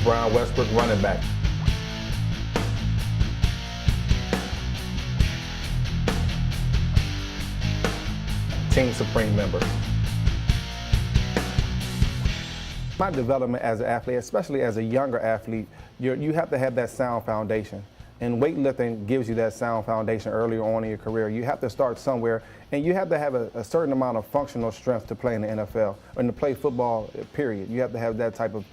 Brown, Westbrook, running back. Team Supreme member. My development as an athlete, especially as a younger athlete, you have to have that sound foundation. And weightlifting gives you that sound foundation earlier on in your career. You have to start somewhere, and you have to have a certain amount of functional strength to play in the NFL, or to play football, period. You have to have that type of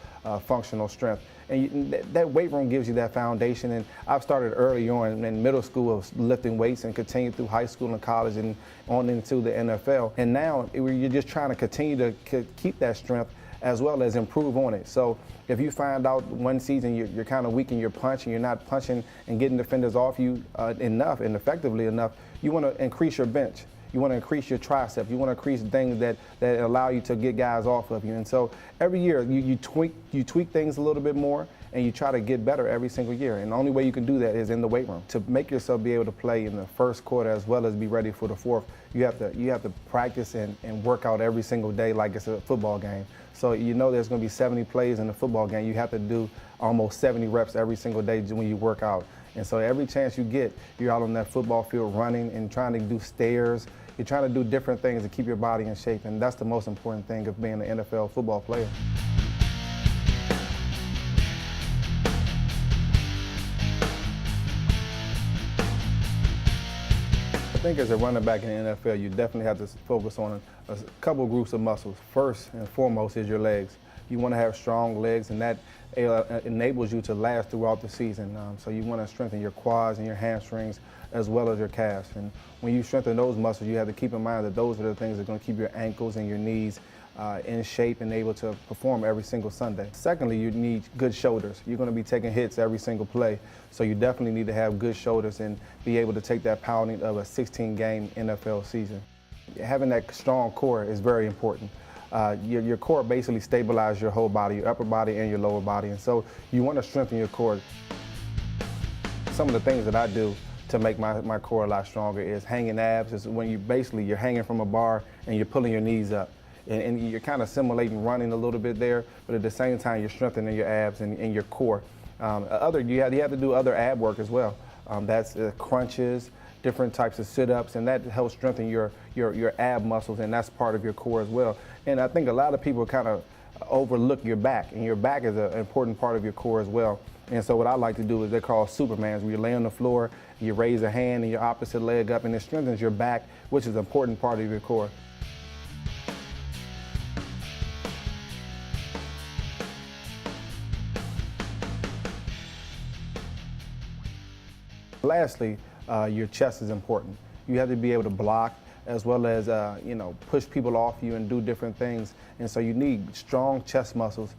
functional strength. And that weight room gives you that foundation. And I've started early on in middle school of lifting weights and continued through high school and college and on into the NFL. And now you're just trying to continue to keep that strength as well as improve on it. So if you find out one season you're kind of weak in your punch and you're not punching and getting defenders off you enough and effectively enough, you want to increase your bench. You want to increase your tricep. You want to increase things that allow you to get guys off of you. And so every year you tweak things a little bit more, and you try to get better every single year. And the only way you can do that is in the weight room. To make yourself be able to play in the first quarter as well as be ready for the fourth, you have to practice and work out every single day like it's a football game. So you know there's going to be 70 plays in the football game. You have to do almost 70 reps every single day when you work out. And so every chance you get, you're out on that football field running and trying to do stairs. You're trying to do different things to keep your body in shape, and that's the most important thing of being an NFL football player. I think as a running back in the NFL, you definitely have to focus on a couple groups of muscles. First and foremost is your legs. You want to have strong legs, and that enables you to last throughout the season. So you want to strengthen your quads and your hamstrings as well as your calves. And when you strengthen those muscles, you have to keep in mind that those are the things that are going to keep your ankles and your knees in shape and able to perform every single Sunday. Secondly, you need good shoulders. You're going to be taking hits every single play, so you definitely need to have good shoulders and be able to take that pounding of a 16-game NFL season. Having that strong core is very important. Your core basically stabilizes your whole body, your upper body and your lower body, and so you want to strengthen your core. Some of the things that I do to make my core a lot stronger is hanging abs. Is when you're hanging from a bar and you're pulling your knees up. And you're kind of simulating running a little bit there, but at the same time you're strengthening your abs and your core. You have to do other ab work as well. That's crunches, different types of sit-ups, and that helps strengthen your ab muscles, and that's part of your core as well. And I think a lot of people kind of overlook your back, and your back is an important part of your core as well. And so what I like to do is they're called Supermans, where you lay on the floor, you raise a hand and your opposite leg up, and it strengthens your back, which is an important part of your core. Lastly, your chest is important. You have to be able to block as well as push people off you and do different things. And so you need strong chest muscles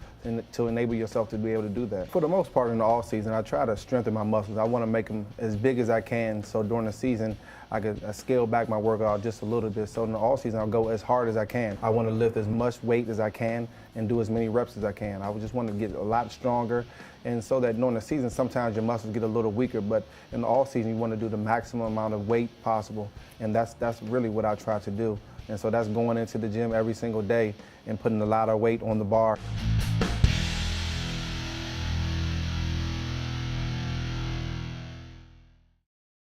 to enable yourself to be able to do that. For the most part in the off season, I try to strengthen my muscles. I want to make them as big as I can, so during the season I could scale back my workout just a little bit. So in the off season I'll go as hard as I can. I want to lift as much weight as I can and do as many reps as I can. I just want to get a lot stronger, and so that during the season sometimes your muscles get a little weaker, but in the off season you want to do the maximum amount of weight possible, and that's really what I try to do. And so that's going into the gym every single day and putting a lot of weight on the bar.